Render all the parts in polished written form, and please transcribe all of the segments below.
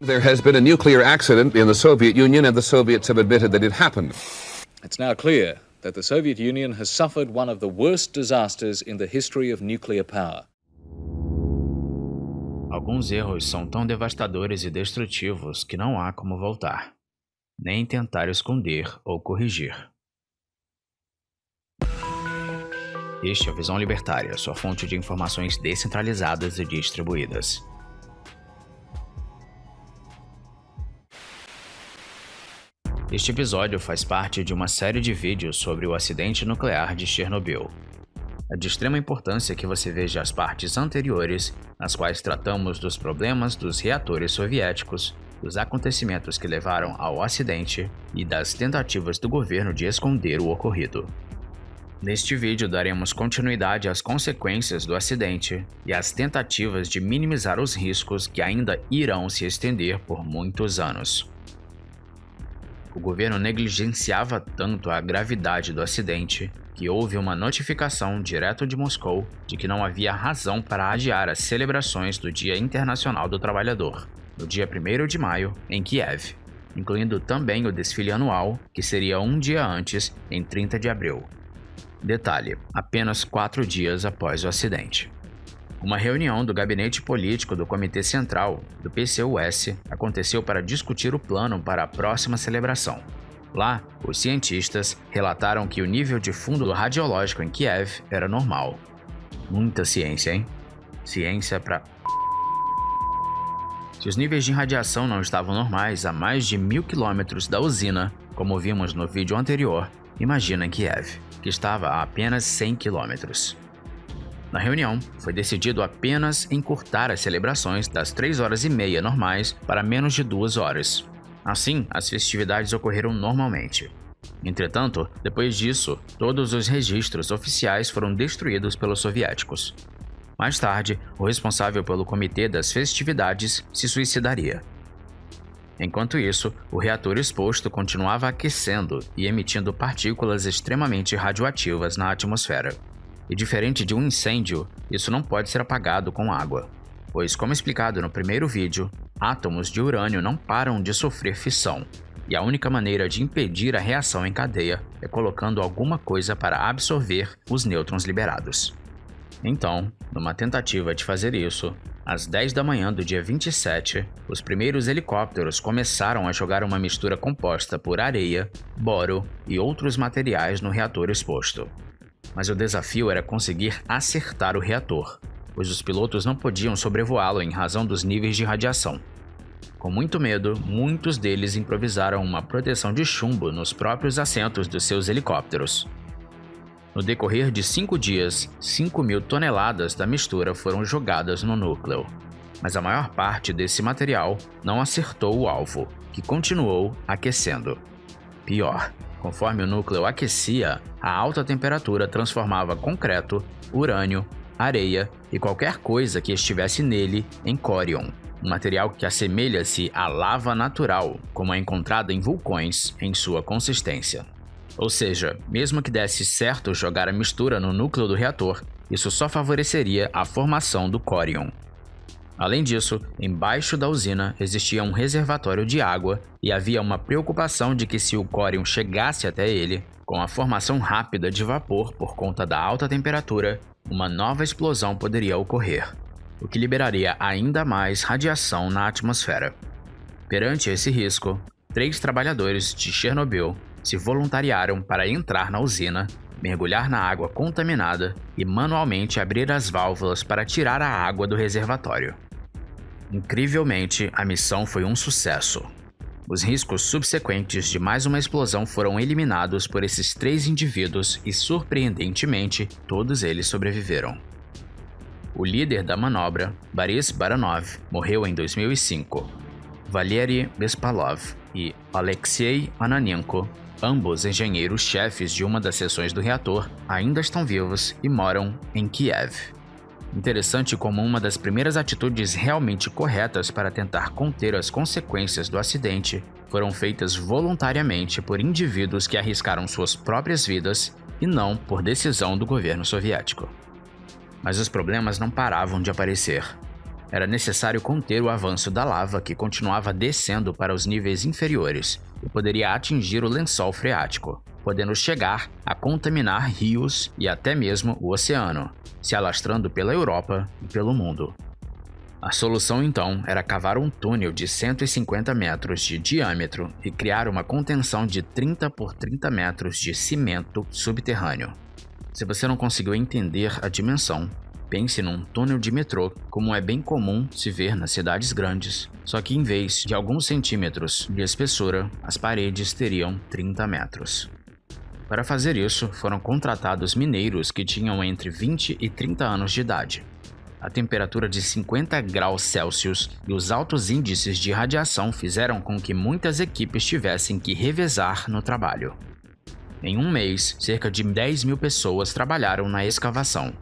There has been a nuclear accident in the Soviet Union and the Soviets have admitted that it happened. It's now clear that the Soviet Union has suffered one of the worst disasters in the history of nuclear power. Alguns erros são tão devastadores e destrutivos que não há como voltar, nem tentar esconder ou corrigir. Este é a Visão Libertária, sua fonte de informações descentralizadas e distribuídas. Este episódio faz parte de uma série de vídeos sobre o acidente nuclear de Chernobyl. É de extrema importância que você veja as partes anteriores, nas quais tratamos dos problemas dos reatores soviéticos, dos acontecimentos que levaram ao acidente e das tentativas do governo de esconder o ocorrido. Neste vídeo daremos continuidade às consequências do acidente e às tentativas de minimizar os riscos que ainda irão se estender por muitos anos. O governo negligenciava tanto a gravidade do acidente que houve uma notificação direto de Moscou de que não havia razão para adiar as celebrações do Dia Internacional do Trabalhador, no dia 1º de maio, em Kiev, incluindo também o desfile anual, que seria um dia antes, em 30 de abril. Detalhe: apenas 4 dias após o acidente. Uma reunião do gabinete político do Comitê Central, do PCUS, aconteceu para discutir o plano para a próxima celebração. Lá, os cientistas relataram que o nível de fundo radiológico em Kiev era normal. Muita ciência, hein? Ciência pra... Se os níveis de radiação não estavam normais a mais de 1000 quilômetros da usina, como vimos no vídeo anterior, imagina em Kiev, que estava a apenas 100 quilômetros. Na reunião, foi decidido apenas encurtar as celebrações das 3h30 normais para menos de 2 horas. Assim, as festividades ocorreram normalmente. Entretanto, depois disso, todos os registros oficiais foram destruídos pelos soviéticos. Mais tarde, o responsável pelo comitê das festividades se suicidaria. Enquanto isso, o reator exposto continuava aquecendo e emitindo partículas extremamente radioativas na atmosfera. E diferente de um incêndio, isso não pode ser apagado com água, pois, como explicado no primeiro vídeo, átomos de urânio não param de sofrer fissão, e a única maneira de impedir a reação em cadeia é colocando alguma coisa para absorver os nêutrons liberados. Então, numa tentativa de fazer isso, às 10 da manhã do dia 27, os primeiros helicópteros começaram a jogar uma mistura composta por areia, boro e outros materiais no reator exposto. Mas o desafio era conseguir acertar o reator, pois os pilotos não podiam sobrevoá-lo em razão dos níveis de radiação. Com muito medo, muitos deles improvisaram uma proteção de chumbo nos próprios assentos dos seus helicópteros. No decorrer de 5 dias, 5.000 toneladas da mistura foram jogadas no núcleo, mas a maior parte desse material não acertou o alvo, que continuou aquecendo. Pior, conforme o núcleo aquecia, a alta temperatura transformava concreto, urânio, areia e qualquer coisa que estivesse nele em córion, um material que assemelha-se à lava natural, como é encontrada em vulcões em sua consistência. Ou seja, mesmo que desse certo jogar a mistura no núcleo do reator, isso só favoreceria a formação do córion. Além disso, embaixo da usina existia um reservatório de água e havia uma preocupação de que se o córion chegasse até ele, com a formação rápida de vapor por conta da alta temperatura, uma nova explosão poderia ocorrer, o que liberaria ainda mais radiação na atmosfera. Perante esse risco, 3 trabalhadores de Chernobyl se voluntariaram para entrar na usina, mergulhar na água contaminada e manualmente abrir as válvulas para tirar a água do reservatório. Incrivelmente, a missão foi um sucesso. Os riscos subsequentes de mais uma explosão foram eliminados por esses 3 indivíduos e, surpreendentemente, todos eles sobreviveram. O líder da manobra, Boris Baranov, morreu em 2005. Valery Bespalov e Alexei Ananenko, ambos engenheiros-chefes de uma das seções do reator, ainda estão vivos e moram em Kiev. Interessante como uma das primeiras atitudes realmente corretas para tentar conter as consequências do acidente foram feitas voluntariamente por indivíduos que arriscaram suas próprias vidas e não por decisão do governo soviético. Mas os problemas não paravam de aparecer. Era necessário conter o avanço da lava que continuava descendo para os níveis inferiores e poderia atingir o lençol freático, podendo chegar a contaminar rios e até mesmo o oceano, se alastrando pela Europa e pelo mundo. A solução, então, era cavar um túnel de 150 metros de diâmetro e criar uma contenção de 30 por 30 metros de cimento subterrâneo. Se você não conseguiu entender a dimensão, pense num túnel de metrô, como é bem comum se ver nas cidades grandes, só que em vez de alguns centímetros de espessura, as paredes teriam 30 metros. Para fazer isso, foram contratados mineiros que tinham entre 20 e 30 anos de idade. A temperatura de 50 graus Celsius e os altos índices de radiação fizeram com que muitas equipes tivessem que revezar no trabalho. Em um mês, cerca de 10 mil pessoas trabalharam na escavação.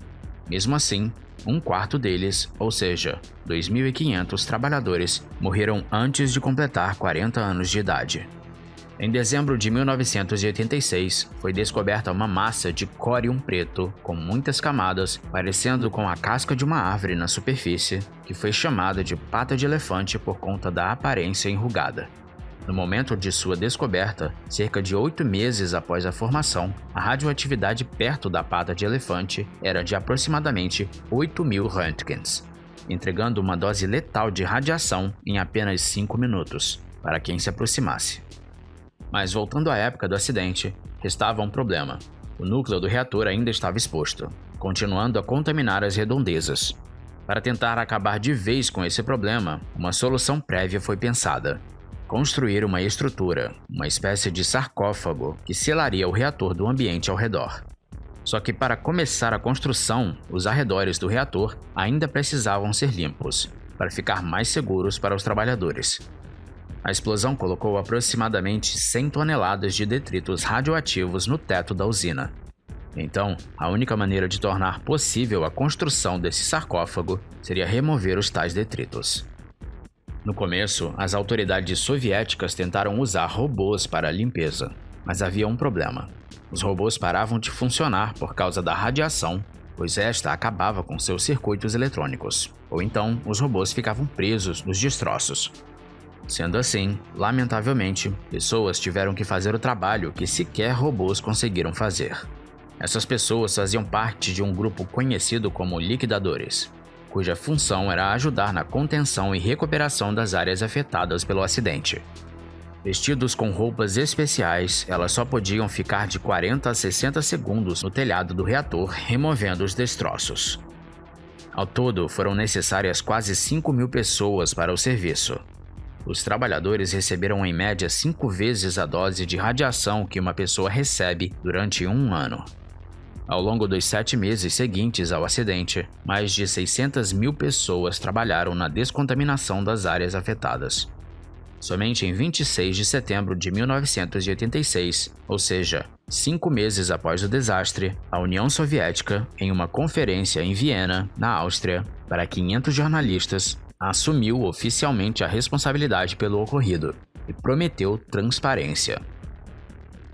Mesmo assim, um quarto deles, ou seja, 2.500 trabalhadores, morreram antes de completar 40 anos de idade. Em dezembro de 1986, foi descoberta uma massa de córium preto com muitas camadas, parecendo com a casca de uma árvore na superfície, que foi chamada de pata de elefante por conta da aparência enrugada. No momento de sua descoberta, cerca de 8 meses após a formação, a radioatividade perto da pata de elefante era de aproximadamente 8.000 röntgens, entregando uma dose letal de radiação em apenas 5 minutos, para quem se aproximasse. Mas voltando à época do acidente, restava um problema. O núcleo do reator ainda estava exposto, continuando a contaminar as redondezas. Para tentar acabar de vez com esse problema, uma solução prévia foi pensada: construir uma estrutura, uma espécie de sarcófago que selaria o reator do ambiente ao redor. Só que para começar a construção, os arredores do reator ainda precisavam ser limpos, para ficar mais seguros para os trabalhadores. A explosão colocou aproximadamente 100 toneladas de detritos radioativos no teto da usina. Então, a única maneira de tornar possível a construção desse sarcófago seria remover os tais detritos. No começo, as autoridades soviéticas tentaram usar robôs para a limpeza, mas havia um problema. Os robôs paravam de funcionar por causa da radiação, pois esta acabava com seus circuitos eletrônicos, ou então os robôs ficavam presos nos destroços. Sendo assim, lamentavelmente, pessoas tiveram que fazer o trabalho que sequer robôs conseguiram fazer. Essas pessoas faziam parte de um grupo conhecido como liquidadores, cuja função era ajudar na contenção e recuperação das áreas afetadas pelo acidente. Vestidos com roupas especiais, elas só podiam ficar de 40 a 60 segundos no telhado do reator, removendo os destroços. Ao todo, foram necessárias quase 5.000 pessoas para o serviço. Os trabalhadores receberam em média 5 vezes a dose de radiação que uma pessoa recebe durante um ano. Ao longo dos 7 meses seguintes ao acidente, mais de 600.000 pessoas trabalharam na descontaminação das áreas afetadas. Somente em 26 de setembro de 1986, ou seja, 5 meses após o desastre, a União Soviética, em uma conferência em Viena, na Áustria, para 500 jornalistas, assumiu oficialmente a responsabilidade pelo ocorrido e prometeu transparência.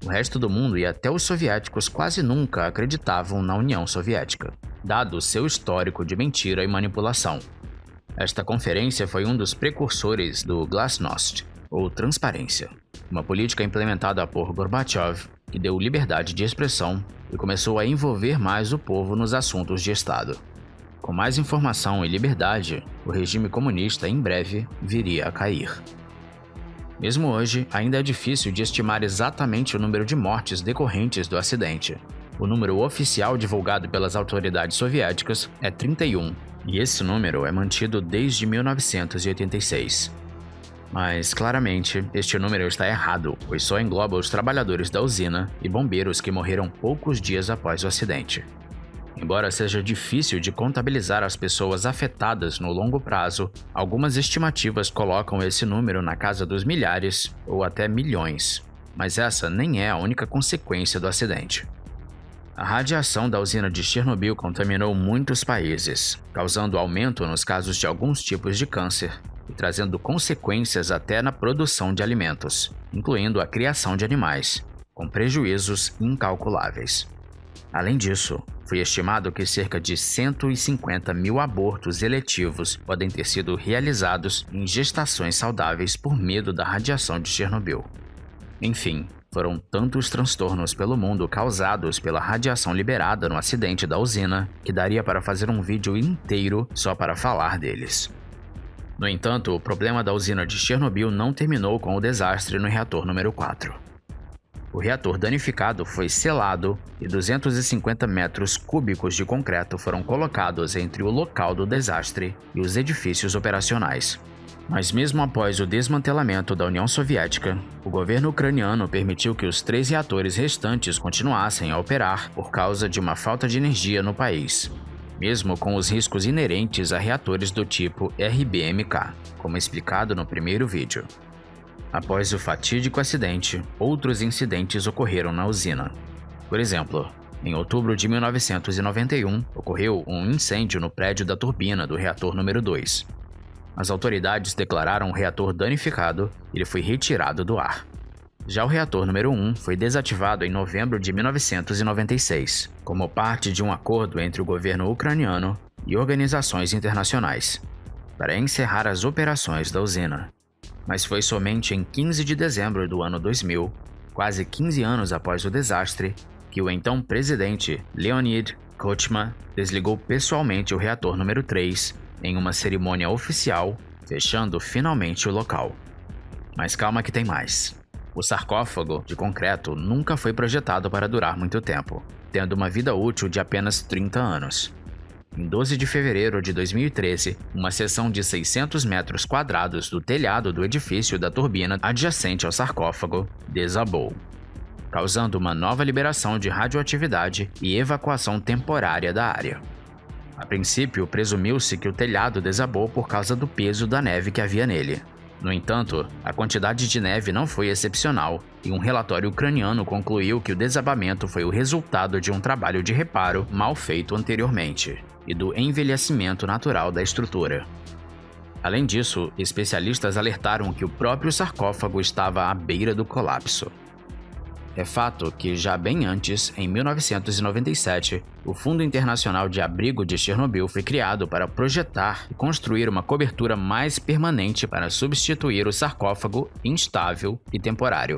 O resto do mundo e até os soviéticos quase nunca acreditavam na União Soviética, dado seu histórico de mentira e manipulação. Esta conferência foi um dos precursores do Glasnost, ou transparência, uma política implementada por Gorbachev que deu liberdade de expressão e começou a envolver mais o povo nos assuntos de Estado. Com mais informação e liberdade, o regime comunista em breve viria a cair. Mesmo hoje, ainda é difícil de estimar exatamente o número de mortes decorrentes do acidente. O número oficial divulgado pelas autoridades soviéticas é 31, e esse número é mantido desde 1986. Mas, claramente, este número está errado, pois só engloba os trabalhadores da usina e bombeiros que morreram poucos dias após o acidente. Embora seja difícil de contabilizar as pessoas afetadas no longo prazo, algumas estimativas colocam esse número na casa dos milhares ou até milhões. Mas essa nem é a única consequência do acidente. A radiação da usina de Chernobyl contaminou muitos países, causando aumento nos casos de alguns tipos de câncer e trazendo consequências até na produção de alimentos, incluindo a criação de animais, com prejuízos incalculáveis. Além disso, Foi estimado que cerca de 150 mil abortos eletivos podem ter sido realizados em gestações saudáveis por medo da radiação de Chernobyl. Enfim, foram tantos transtornos pelo mundo causados pela radiação liberada no acidente da usina que daria para fazer um vídeo inteiro só para falar deles. No entanto, o problema da usina de Chernobyl não terminou com o desastre no reator número 4. O reator danificado foi selado e 250 metros cúbicos de concreto foram colocados entre o local do desastre e os edifícios operacionais. Mas mesmo após o desmantelamento da União Soviética, o governo ucraniano permitiu que os 3 reatores restantes continuassem a operar por causa de uma falta de energia no país, mesmo com os riscos inerentes a reatores do tipo RBMK, como explicado no primeiro vídeo. Após o fatídico acidente, outros incidentes ocorreram na usina. Por exemplo, em outubro de 1991, ocorreu um incêndio no prédio da turbina do reator número 2. As autoridades declararam o reator danificado e ele foi retirado do ar. Já o reator número 1 foi desativado em novembro de 1996, como parte de um acordo entre o governo ucraniano e organizações internacionais, para encerrar as operações da usina. Mas foi somente em 15 de dezembro do ano 2000, quase 15 anos após o desastre, que o então presidente Leonid Kuchma desligou pessoalmente o reator número 3 em uma cerimônia oficial, fechando finalmente o local. Mas calma que tem mais. O sarcófago de concreto nunca foi projetado para durar muito tempo, tendo uma vida útil de apenas 30 anos. Em 12 de fevereiro de 2013, uma seção de 600 metros quadrados do telhado do edifício da turbina adjacente ao sarcófago desabou, causando uma nova liberação de radioatividade e evacuação temporária da área. A princípio, presumiu-se que o telhado desabou por causa do peso da neve que havia nele. No entanto, a quantidade de neve não foi excepcional e um relatório ucraniano concluiu que o desabamento foi o resultado de um trabalho de reparo mal feito anteriormente e do envelhecimento natural da estrutura. Além disso, especialistas alertaram que o próprio sarcófago estava à beira do colapso. É fato que, já bem antes, em 1997, o Fundo Internacional de Abrigo de Chernobyl foi criado para projetar e construir uma cobertura mais permanente para substituir o sarcófago instável e temporário.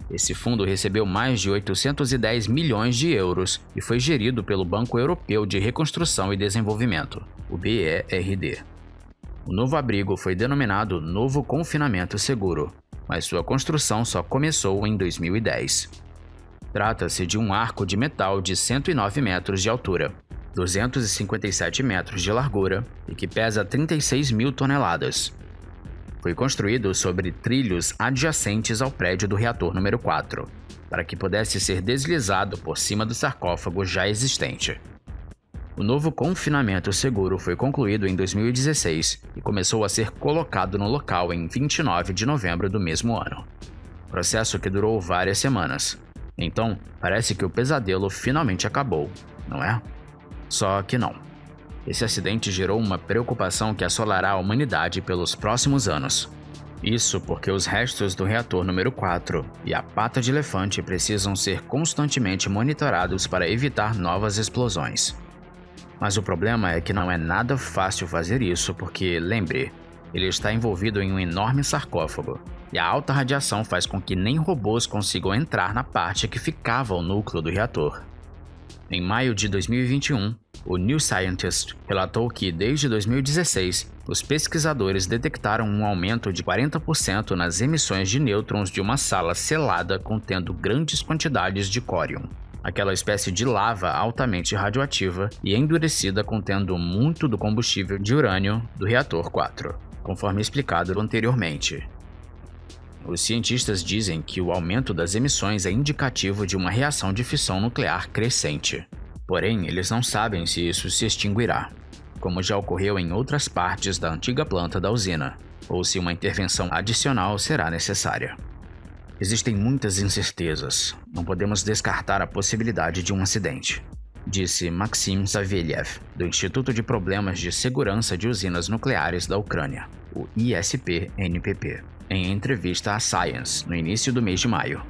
Esse fundo recebeu mais de 810 milhões de euros e foi gerido pelo Banco Europeu de Reconstrução e Desenvolvimento, o BERD. O novo abrigo foi denominado Novo Confinamento Seguro, mas sua construção só começou em 2010. Trata-se de um arco de metal de 109 metros de altura, 257 metros de largura e que pesa 36 mil toneladas. Foi construído sobre trilhos adjacentes ao prédio do reator número 4, para que pudesse ser deslizado por cima do sarcófago já existente. O novo confinamento seguro foi concluído em 2016 e começou a ser colocado no local em 29 de novembro do mesmo ano. Processo que durou várias semanas. Então, parece que o pesadelo finalmente acabou, não é? Só que não. Esse acidente gerou uma preocupação que assolará a humanidade pelos próximos anos. Isso porque os restos do reator número 4 e a pata de elefante precisam ser constantemente monitorados para evitar novas explosões. Mas o problema é que não é nada fácil fazer isso porque, lembre, ele está envolvido em um enorme sarcófago, e a alta radiação faz com que nem robôs consigam entrar na parte que ficava o núcleo do reator. Em maio de 2021, o New Scientist relatou que, desde 2016, os pesquisadores detectaram um aumento de 40% nas emissões de nêutrons de uma sala selada contendo grandes quantidades de córion, aquela espécie de lava altamente radioativa e endurecida contendo muito do combustível de urânio do reator 4, conforme explicado anteriormente. Os cientistas dizem que o aumento das emissões é indicativo de uma reação de fissão nuclear crescente. Porém, eles não sabem se isso se extinguirá, como já ocorreu em outras partes da antiga planta da usina, ou se uma intervenção adicional será necessária. Existem muitas incertezas. Não podemos descartar a possibilidade de um acidente, disse Maxim Savelyev, do Instituto de Problemas de Segurança de Usinas Nucleares da Ucrânia, o ISP-NPP, em entrevista à Science no início do mês de maio.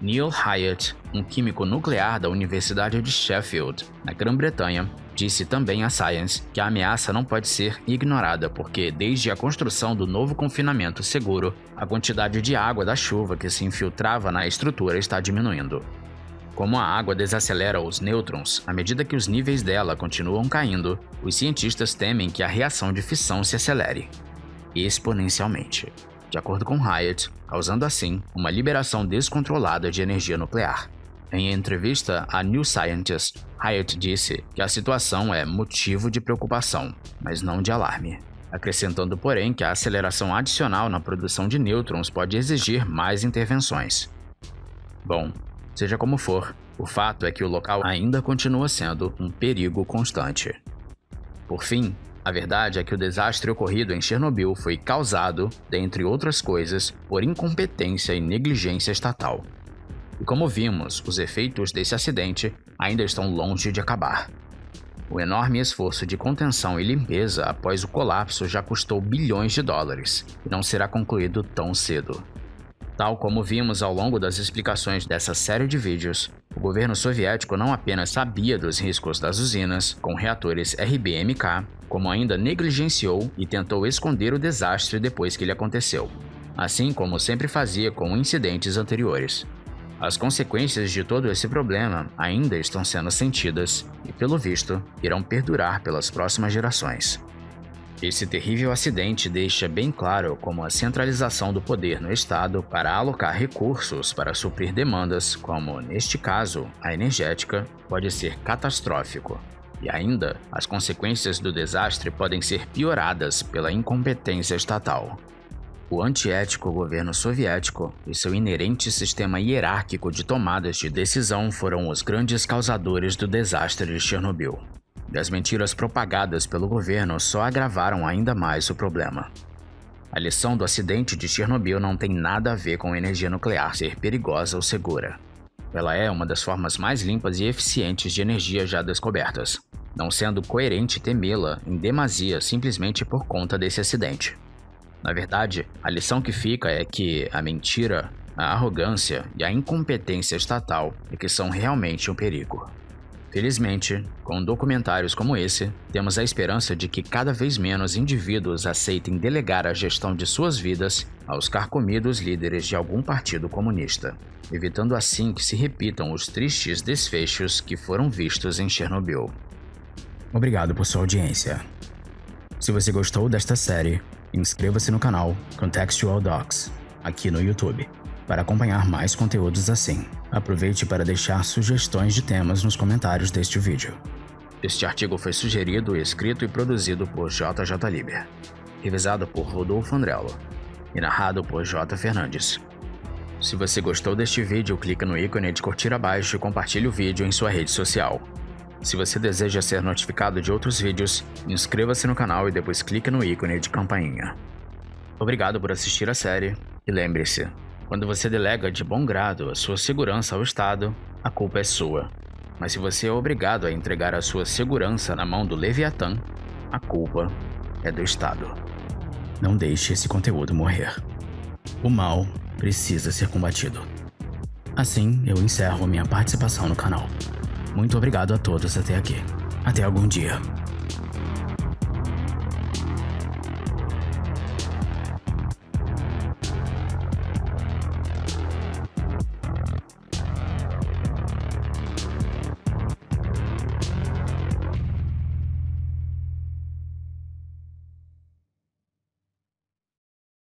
Neil Hyatt, um químico nuclear da Universidade de Sheffield, na Grã-Bretanha, disse também à Science que a ameaça não pode ser ignorada porque, desde a construção do novo confinamento seguro, a quantidade de água da chuva que se infiltrava na estrutura está diminuindo. Como a água desacelera os nêutrons à medida que os níveis dela continuam caindo, os cientistas temem que a reação de fissão se acelere exponencialmente, de acordo com Hyatt, causando assim uma liberação descontrolada de energia nuclear. Em entrevista à New Scientist, Hyatt disse que a situação é motivo de preocupação, mas não de alarme, acrescentando, porém, que a aceleração adicional na produção de nêutrons pode exigir mais intervenções. Bom, seja como for, o fato é que o local ainda continua sendo um perigo constante. Por fim, a verdade é que o desastre ocorrido em Chernobyl foi causado, dentre outras coisas, por incompetência e negligência estatal. E como vimos, os efeitos desse acidente ainda estão longe de acabar. O enorme esforço de contenção e limpeza após o colapso já custou bilhões de dólares e não será concluído tão cedo. Tal como vimos ao longo das explicações dessa série de vídeos, o governo soviético não apenas sabia dos riscos das usinas com reatores RBMK, como ainda negligenciou e tentou esconder o desastre depois que ele aconteceu, assim como sempre fazia com incidentes anteriores. As consequências de todo esse problema ainda estão sendo sentidas e, pelo visto, irão perdurar pelas próximas gerações. Esse terrível acidente deixa bem claro como a centralização do poder no Estado para alocar recursos para suprir demandas, como, neste caso, a energética, pode ser catastrófico. E ainda, as consequências do desastre podem ser pioradas pela incompetência estatal. O antiético governo soviético e seu inerente sistema hierárquico de tomadas de decisão foram os grandes causadores do desastre de Chernobyl. E as mentiras propagadas pelo governo só agravaram ainda mais o problema. A lição do acidente de Chernobyl não tem nada a ver com energia nuclear ser perigosa ou segura. Ela é uma das formas mais limpas e eficientes de energia já descobertas, não sendo coerente temê-la em demasia simplesmente por conta desse acidente. Na verdade, a lição que fica é que a mentira, a arrogância e a incompetência estatal é que são realmente um perigo. Felizmente, com documentários como esse, temos a esperança de que cada vez menos indivíduos aceitem delegar a gestão de suas vidas aos carcomidos líderes de algum partido comunista, evitando assim que se repitam os tristes desfechos que foram vistos em Chernobyl. Obrigado por sua audiência. Se você gostou desta série, inscreva-se no canal Contextual Docs, aqui no YouTube, para acompanhar mais conteúdos assim. Aproveite para deixar sugestões de temas nos comentários deste vídeo. Este artigo foi sugerido, escrito e produzido por JJ Liber, revisado por Rodolfo Andrello e narrado por J. Fernandes. Se você gostou deste vídeo, clique no ícone de curtir abaixo e compartilhe o vídeo em sua rede social. Se você deseja ser notificado de outros vídeos, inscreva-se no canal e depois clique no ícone de campainha. Obrigado por assistir a série e lembre-se, quando você delega de bom grado a sua segurança ao Estado, a culpa é sua. Mas se você é obrigado a entregar a sua segurança na mão do Leviatã, a culpa é do Estado. Não deixe esse conteúdo morrer. O mal precisa ser combatido. Assim, eu encerro minha participação no canal. Muito obrigado a todos até aqui. Até algum dia.